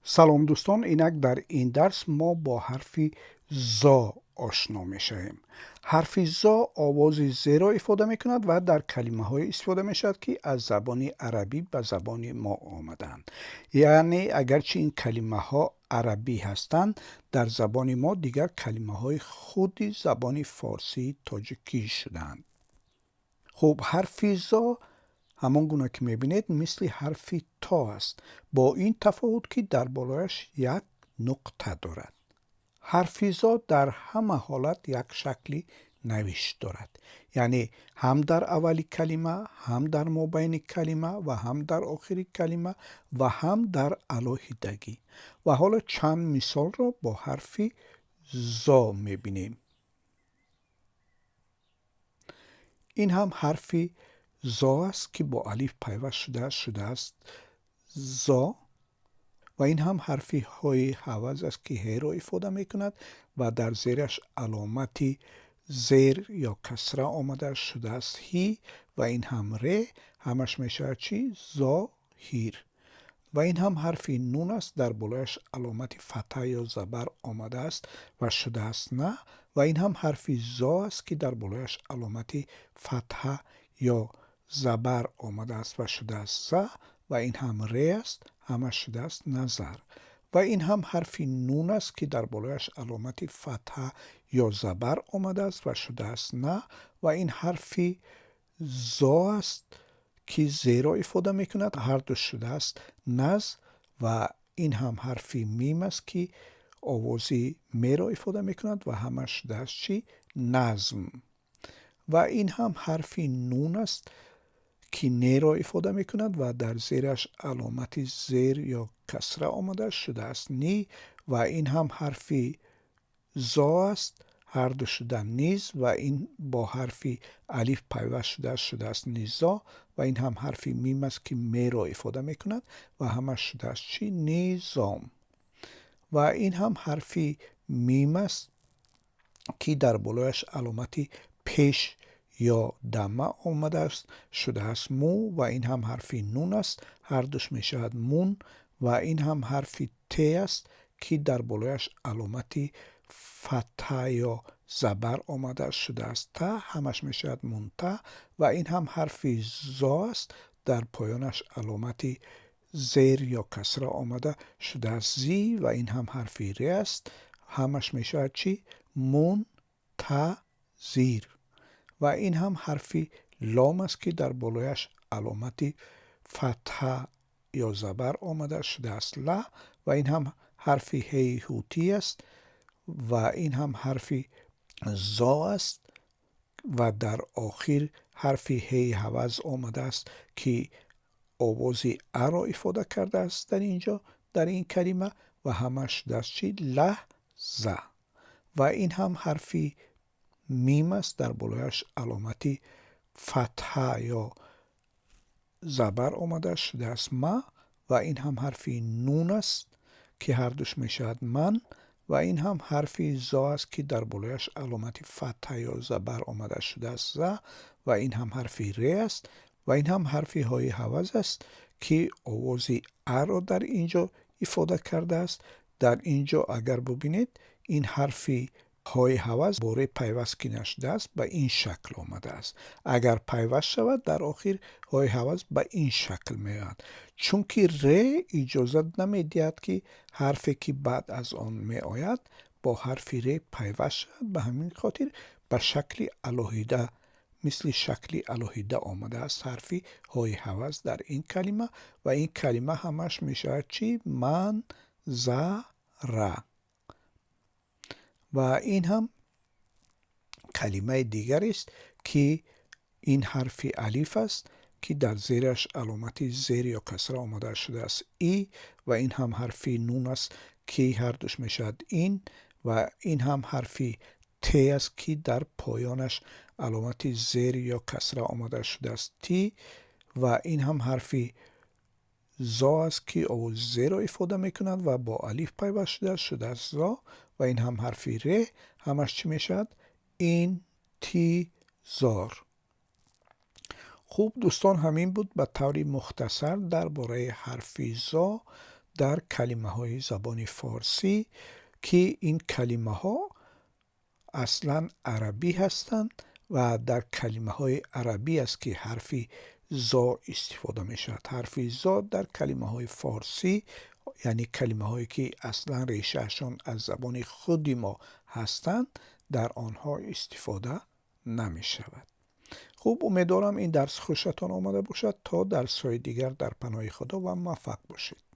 سلام دوستان، اینک در این درس ما با حرف زا آشنا میشیم. حرف زا آواز ز را ifade میکند و در کلمه های استفاده میشود که از زبان عربی به زبان ما آمدند. یعنی اگرچه این کلمه ها عربی هستند، در زبان ما دیگر کلمه های خود زبان فارسی تاجیکی شدند. خب حرف زا همان گونه که میبینید مثل حرف تا است، با این تفاوت که در بالایش یک نقطه دارد. حرف زا در همه حالت یک شکلی نوشت دارد، یعنی هم در اولی کلمه، هم در مابین کلمه و هم در آخر کلمه و هم در علاهیدگی. و حالا چند مثال را با حرف زا میبینیم. این هم حرف زا است که با الف پیوست شده است زا، و این هم حرفی های حوض است که هی را ifade میکند و در زیرش علامتی زیر یا کسره آمده شده است هی، و این هم ر، همش میشه چی؟ زا هیر. و این هم حرف نون است، در بالایش علامت فتحه یا زبر آمده است و شده است نه، و این هم حرف زا است که در بالایش علامت فتحه یا زبر آمده است و شده است ز، و این هم ر است، همش شده است نظر. و این هم حرف نون است که در بالایش علامت فتحه یا زبر آمده است و شده است نه، و این حرف زا است که زیرا ifade میکند، هر دو شده است نز. و این هم حرف میم است که آوازی می را ifade میکند و همش شده است چی؟ نظم. و این هم حرف نون است که نی را ifade میکند و در زیرش علامت زیر یا کسره آمده شده است نی. و این هم حرف زا است، هر دو شده نیز، و این با حرف الف پیوست شده است نیزا. و این هم حرف میم است که می را ifade میکند و همش شده است چی؟ نیزام. و این هم حرف میم است که در بالایش علامتی پیش یا دمه آمده است شده است مو. و این هم حرف نون است، هر دوش می شود مون. و این هم حرف ت است که در بالایش علامتی فتحه یا زبر آمده شده است تا، همش می شود منته. و این هم حرف زا است، در پایانش علامتی زیر یا کسره آمده شده است زی. و این هم حرف ر است، همش می شود چی؟ مون تا زیر. و این هم حرف لام است که در بالایش علامتی فتحه یا زبر آمده شده است ل. و این هم حرف هی هوتی است و این هم حرف زا است و در آخر حرف هی حوض آمده است که آوازی ا را ifade کرده است در اینجا در این کلمه و همش دست چی؟ له ز. و این هم حرف میم است، در بالایش علامتی فتحه یا زبر آمده شده است ما. و این هم حرف نون است که هر دوش می شود من. و این هم حرف زا است که در بالایش علامتی فتحه یا زبر آمده شده است ز. و این هم حرف ر است. و این هم حرف های حوض است که آوازی ا را در اینجا ifade کرده است. در اینجا اگر ببینید این حرف های حوض باره پیوست که نشده است به این شکل آمده است. اگر پیوست شود در آخر های حوض به این شکل میاد، چون که ر اجازت نمیدهد که حرفی که بعد از آن می آید با حرف ر پیوست شود. به همین خاطر به شکل علاهیده، مثل شکل علاهیده آمده است حرف های حوض در این کلمه. و این کلمه همش می شود چی؟ من ز ر. و این هم کلمه دیگر است که این حرف الف است که در زیرش علامت زیر یا کسره آمده شده است ای. و این هم حرف نون است که هر دوش می شود این. و این هم حرف ت است که در پایانش علامت زیر یا کسره آمده شده است تی. و این هم حرف زا است که آواز زیر را ifade میکند و با الف پیوست شده است زا. و این هم حرف ر، همش چی می شود؟ انتظار. خوب دوستان، همین بود به طور مختصر درباره حرف زا در کلمه های زبان فارسی که این کلمه ها اصلا عربی هستند و در کلمه های عربی است که حرف زا استفاده می شود. حرف زا در کلمه های فارسی، یعنی کلمه هایی که اصلا ریشهشان از زبان خودی ما هستند، در آنها استفاده نمی شود. خوب، امیدوارم این درس خوشتان آمده باشد. تا درس های دیگر در پناه خدا و موفق باشید.